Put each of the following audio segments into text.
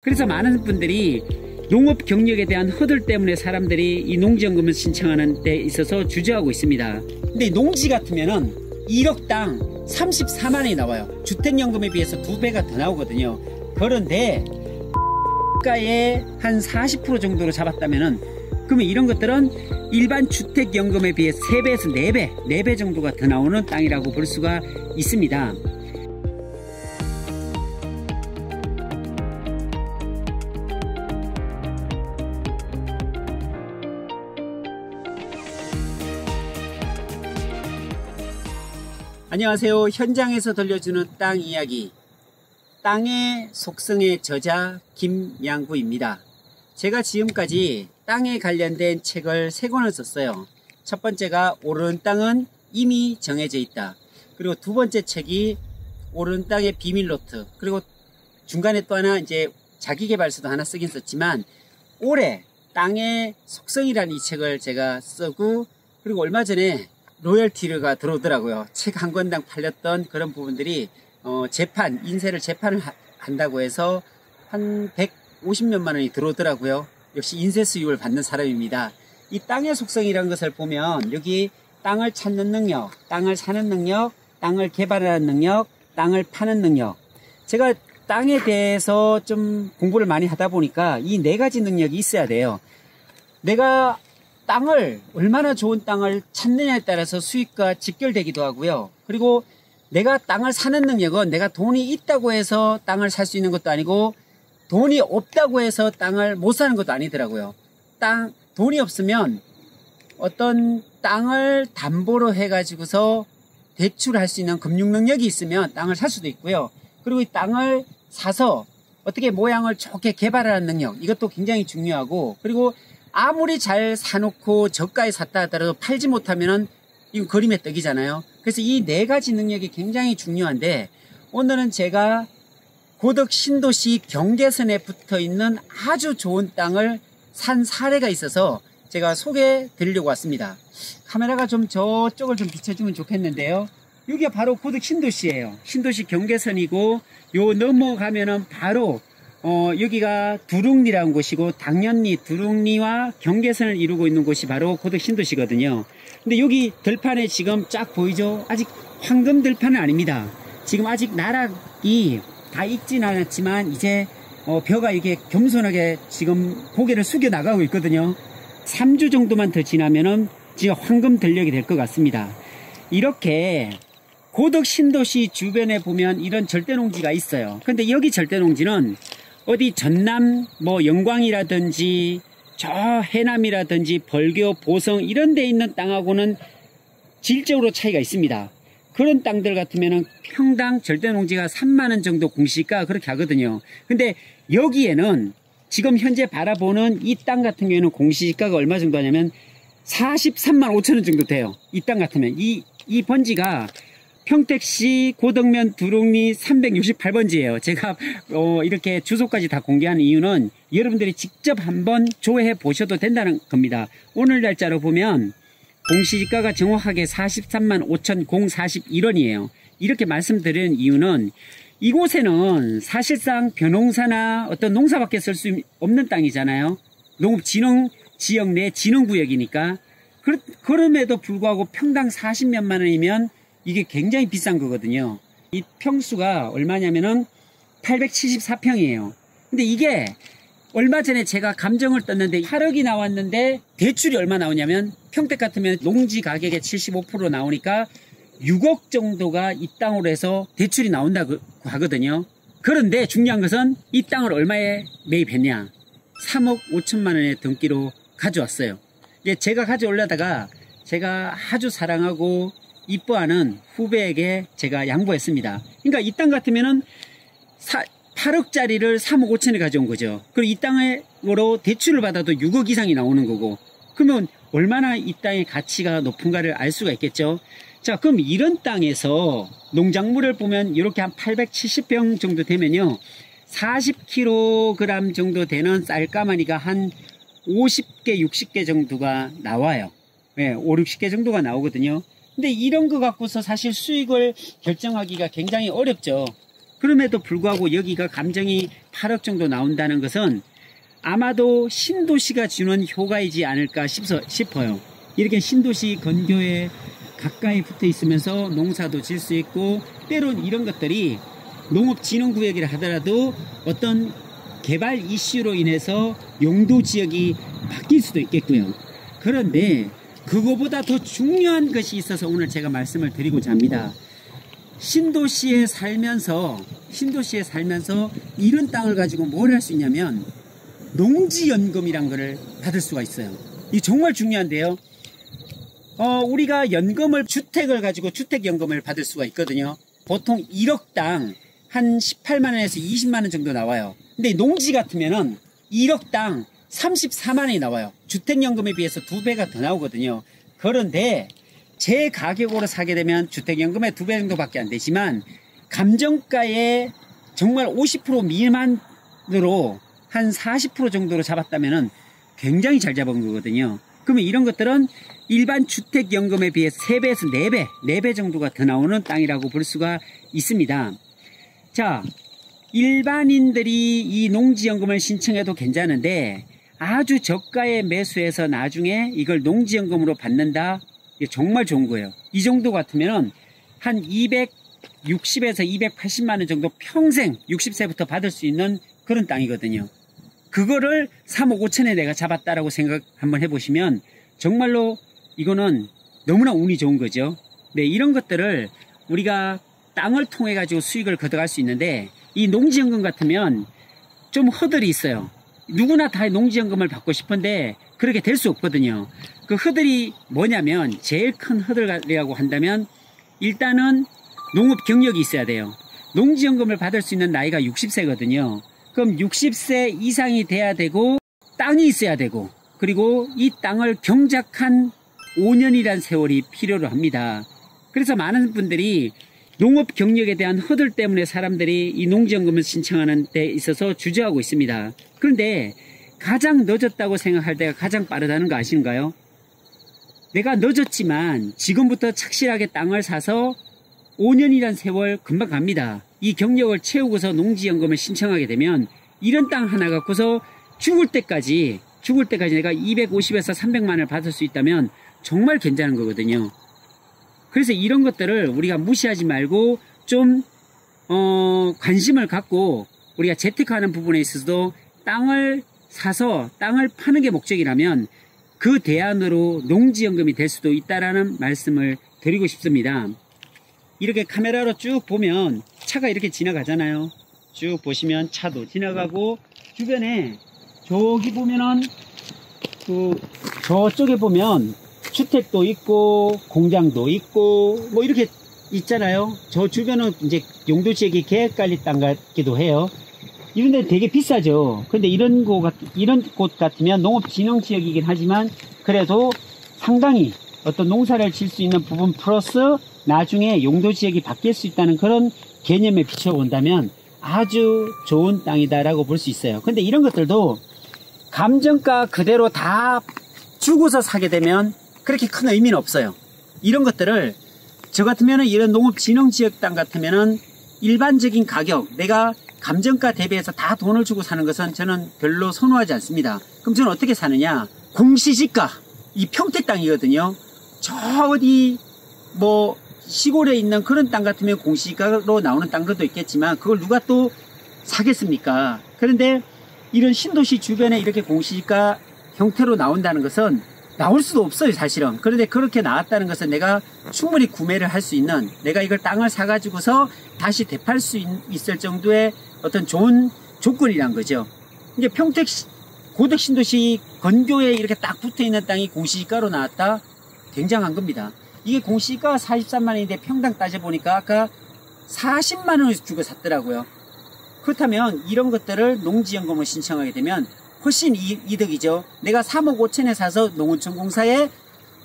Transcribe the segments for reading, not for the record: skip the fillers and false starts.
그래서 많은 분들이 농업 경력에 대한 허들 때문에 사람들이 이 농지연금을 신청하는 데 있어서 주저하고 있습니다. 근데 농지 같으면은 1억당 34만 원이 나와요. 주택연금에 비해서 2배가 더 나오거든요. 그런데 가에 한 40% 정도로 잡았다면은, 그러면 이런 것들은 일반 주택연금에 비해 3배에서 4배 정도가 더 나오는 땅이라고 볼 수가 있습니다. 안녕하세요. 현장에서 들려주는 땅 이야기, 땅의 속성의 저자 김양구입니다. 제가 지금까지 땅에 관련된 책을 3권을 썼어요. 첫 번째가 오르는 땅은 이미 정해져 있다. 그리고 두 번째 책이 오르는 땅의 비밀 노트. 그리고 중간에 또 하나 이제 자기계발서도 하나 쓰긴 썼지만, 올해 땅의 속성이라는 이 책을 제가 쓰고, 그리고 얼마 전에 로열티가 들어오더라고요. 책 한 권당 팔렸던 그런 부분들이 인쇄를 재판을 한다고 해서 한 150몇만 원이 들어오더라고요. 역시 인쇄 수익을 받는 사람입니다. 이 땅의 속성이라는 것을 보면 여기 땅을 찾는 능력, 땅을 사는 능력, 땅을 개발하는 능력, 땅을 파는 능력. 제가 땅에 대해서 좀 공부를 많이 하다 보니까 이 4가지 능력이 있어야 돼요. 내가 땅을, 얼마나 좋은 땅을 찾느냐에 따라서 수익과 직결되기도 하고요. 그리고 내가 땅을 사는 능력은 내가 돈이 있다고 해서 땅을 살 수 있는 것도 아니고, 돈이 없다고 해서 땅을 못 사는 것도 아니더라고요. 돈이 없으면 어떤 땅을 담보로 해가지고서 대출할 수 있는 금융 능력이 있으면 땅을 살 수도 있고요. 그리고 이 땅을 사서 어떻게 모양을 좋게 개발하는 능력, 이것도 굉장히 중요하고, 그리고 아무리 잘 사놓고 저가에 샀다 하더라도 팔지 못하면은 이거 그림의 떡이잖아요. 그래서 이 4가지 능력이 굉장히 중요한데, 오늘은 제가 고덕 신도시 경계선에 붙어 있는 아주 좋은 땅을 산 사례가 있어서 제가 소개해 드리려고 왔습니다. 카메라가 좀 저쪽을 좀 비춰주면 좋겠는데요. 여기가 바로 고덕 신도시예요. 신도시 경계선이고, 요 넘어가면은 바로 여기가 두릉리라는 곳이고, 당연리, 두릉리와 경계선을 이루고 있는 곳이 바로 고덕 신도시거든요. 근데 여기 들판에 지금 쫙 보이죠? 아직 황금 들판은 아닙니다. 지금 아직 나락이 다 익진 않았지만 이제 벼가 이게 겸손하게 지금 고개를 숙여 나가고 있거든요. 3주 정도만 더 지나면은 지금 황금 들녘이 될 것 같습니다. 이렇게 고덕 신도시 주변에 보면 이런 절대농지가 있어요. 근데 여기 절대농지는 어디 전남 영광이라든지 저 해남이라든지 벌교, 보성 이런 데 있는 땅하고는 질적으로 차이가 있습니다. 그런 땅들 같으면은 평당 절대농지가 3만 원 정도 공시가 그렇게 하거든요. 근데 여기에는 지금 현재 바라보는 이 땅 같은 경우에는 공시지가가 얼마 정도 하냐면 43만 5천 원 정도 돼요. 이 땅 같으면 이 번지가 평택시 고덕면 두릉리 368번지예요. 제가 이렇게 주소까지 다 공개하는 이유는 여러분들이 직접 한번 조회해 보셔도 된다는 겁니다. 오늘 날짜로 보면 공시지가가 정확하게 43만 5,041원이에요. 이렇게 말씀드리는 이유는 이곳에는 사실상 벼농사나 어떤 농사밖에 쓸 수 없는 땅이잖아요. 농업진흥지역 내 진흥구역이니까. 그럼에도 불구하고 평당 40몇만 원이면 이게 굉장히 비싼 거거든요. 이 평수가 얼마냐면은 874평이에요. 근데 이게 얼마 전에 제가 감정을 떴는데 8억이 나왔는데 대출이 얼마 나오냐면, 평택 같으면 농지 가격의 75% 나오니까 6억 정도가 이 땅으로 해서 대출이 나온다고 하거든요. 그런데 중요한 것은 이 땅을 얼마에 매입했냐? 3억 5천만 원의 등기로 가져왔어요. 이제 제가 가져오려다가 제가 아주 사랑하고 이뻐하는 후배에게 제가 양보했습니다. 그러니까 이 땅 같으면은 8억짜리를 3억 5천에 가져온 거죠. 그리고 이 땅으로 대출을 받아도 6억 이상이 나오는 거고, 그러면 얼마나 이 땅의 가치가 높은가를 알 수가 있겠죠. 자, 그럼 이런 땅에서 농작물을 보면 이렇게 한 870평 정도 되면요, 40kg 정도 되는 쌀가마니가 한 50개, 60개 정도가 나와요. 네, 5, 60개 정도가 나오거든요. 근데 이런 거 갖고서 사실 수익을 결정하기가 굉장히 어렵죠. 그럼에도 불구하고 여기가 감정이 8억 정도 나온다는 것은 아마도 신도시가 주는 효과이지 않을까 싶어요. 이렇게 신도시 근교에 가까이 붙어 있으면서 농사도 질 수 있고, 때론 이런 것들이 농업진흥구역이라 하더라도 어떤 개발 이슈로 인해서 용도 지역이 바뀔 수도 있겠고요. 그런데 그거보다 더 중요한 것이 있어서 오늘 제가 말씀을 드리고자 합니다. 신도시에 살면서 이런 땅을 가지고 뭘 할 수 있냐면 농지연금이란 거를 받을 수가 있어요. 이 정말 중요한데요. 우리가 연금을, 주택을 가지고 주택연금을 받을 수가 있거든요. 보통 1억당 한 18만원에서 20만원 정도 나와요. 근데 농지 같으면은 1억당 34만원이 나와요. 주택연금에 비해서 2배가 더 나오거든요. 그런데 제 가격으로 사게 되면 주택연금의 2배 정도밖에 안 되지만, 감정가의 정말 50% 미만으로 한 40% 정도로 잡았다면은 굉장히 잘 잡은 거거든요. 그러면 이런 것들은 일반 주택연금에 비해 3배에서 4배 정도가 더 나오는 땅이라고 볼 수가 있습니다. 자, 일반인들이 이 농지연금을 신청해도 괜찮은데 아주 저가에 매수해서 나중에 이걸 농지연금으로 받는다? 이게 정말 좋은 거예요. 이 정도 같으면 한 260에서 280만원 정도 평생 60세부터 받을 수 있는 그런 땅이거든요. 그거를 3억 5천에 내가 잡았다라고 생각 한번 해보시면 정말로 이거는 너무나 운이 좋은 거죠. 네, 이런 것들을 우리가 땅을 통해 가지고 수익을 거둬갈 수 있는데, 이 농지연금 같으면 좀 허들이 있어요. 누구나 다 농지연금을 받고 싶은데 그렇게 될 수 없거든요. 그 허들이 뭐냐면, 제일 큰 허들이라고 한다면 일단은 농업 경력이 있어야 돼요. 농지연금을 받을 수 있는 나이가 60세거든요. 그럼 60세 이상이 돼야 되고, 땅이 있어야 되고, 그리고 이 땅을 경작한 5년이란 세월이 필요로 합니다. 그래서 많은 분들이 농업 경력에 대한 허들 때문에 사람들이 이 농지연금을 신청하는 데 있어서 주저하고 있습니다. 그런데 가장 늦었다고 생각할 때가 가장 빠르다는 거 아시는가요? 내가 늦었지만 지금부터 착실하게 땅을 사서 5년이란 세월 금방 갑니다. 이 경력을 채우고서 농지연금을 신청하게 되면 이런 땅 하나 갖고서 죽을 때까지 내가 250에서 300만원을 받을 수 있다면 정말 괜찮은 거거든요. 그래서 이런 것들을 우리가 무시하지 말고 좀 관심을 갖고, 우리가 재테크하는 부분에 있어서도 땅을 사서 땅을 파는 게 목적이라면 그 대안으로 농지연금이 될 수도 있다라는 말씀을 드리고 싶습니다. 이렇게 카메라로 쭉 보면 차가 이렇게 지나가잖아요. 쭉 보시면 차도 지나가고, 주변에 저기 보면은 저쪽에 보면 주택도 있고 공장도 있고 뭐 이렇게 있잖아요. 저 주변은 이제 용도지역이 계획관리 땅 같기도 해요. 이런 데 되게 비싸죠. 근데 이런 곳 같으면 농업진흥지역이긴 하지만 그래도 상당히 어떤 농사를 질 수 있는 부분 플러스 나중에 용도지역이 바뀔 수 있다는 그런 개념에 비춰본다면 아주 좋은 땅이다라고 볼 수 있어요. 근데 이런 것들도 감정가 그대로 다 주고서 사게 되면 그렇게 큰 의미는 없어요. 이런 것들을 저 같으면은 이런 농업진흥지역 땅 같으면은 일반적인 가격, 내가 감정가 대비해서 다 돈을 주고 사는 것은 저는 별로 선호하지 않습니다. 그럼 저는 어떻게 사느냐? 공시지가, 이 평택 땅이거든요. 저 어디 뭐 시골에 있는 그런 땅 같으면 공시지가로 나오는 땅들도 있겠지만 그걸 누가 또 사겠습니까? 그런데 이런 신도시 주변에 이렇게 공시지가 형태로 나온다는 것은 나올 수도 없어요, 사실은. 그런데 그렇게 나왔다는 것은 내가 충분히 구매를 할 수 있는, 내가 이걸 땅을 사가지고서 다시 되팔 수 있을 정도의 어떤 좋은 조건이란 거죠. 이제 평택 고덕 신도시 건교에 이렇게 딱 붙어 있는 땅이 공시지가로 나왔다? 굉장한 겁니다. 이게 공시지가가 43만원인데 평당 따져보니까 아까 40만원을 주고 샀더라고요. 그렇다면 이런 것들을 농지연금을 신청하게 되면 훨씬 이득이죠. 내가 3억 5천에 사서 농어촌공사에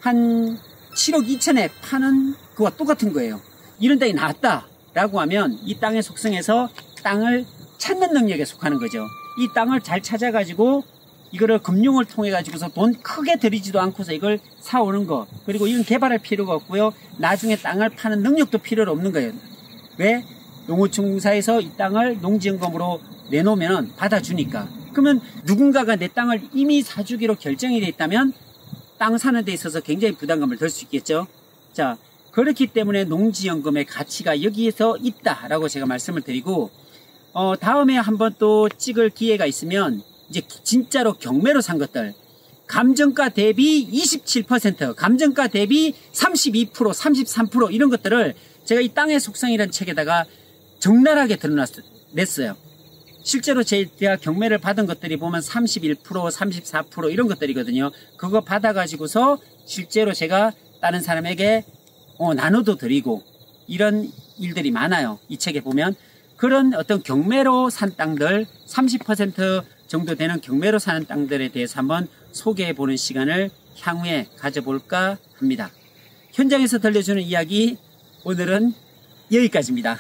한 7억 2천에 파는 그와 똑같은 거예요. 이런 땅이 나왔다라고 하면 이 땅의 속성에서 땅을 찾는 능력에 속하는 거죠. 이 땅을 잘 찾아가지고 이거를 금융을 통해 가지고서 돈 크게 들이지도 않고서 이걸 사오는 거, 그리고 이건 개발할 필요가 없고요. 나중에 땅을 파는 능력도 필요가 없는 거예요. 왜? 농어촌사에서 이 땅을 농지연금으로 내놓으면 받아주니까. 그러면 누군가가 내 땅을 이미 사주기로 결정이 돼 있다면 땅 사는 데 있어서 굉장히 부담감을 덜 수 있겠죠. 자, 그렇기 때문에 농지연금의 가치가 여기에서 있다라고 제가 말씀을 드리고, 다음에 한번 또 찍을 기회가 있으면 이제 진짜로 경매로 산 것들, 감정가 대비 27%, 감정가 대비 32%, 33% 이런 것들을 제가 이 땅의 속성이라는 책에다가 적나라하게 드러냈어요. 실제로 제가 경매를 받은 것들이 보면 31%, 34% 이런 것들이거든요. 그거 받아가지고서 실제로 제가 다른 사람에게 나눠도 드리고 이런 일들이 많아요. 이 책에 보면 그런 어떤 경매로 산 땅들 30% 정도 되는 경매로 사는 땅들에 대해서 한번 소개해 보는 시간을 향후에 가져볼까 합니다. 현장에서 들려주는 이야기 오늘은 여기까지입니다.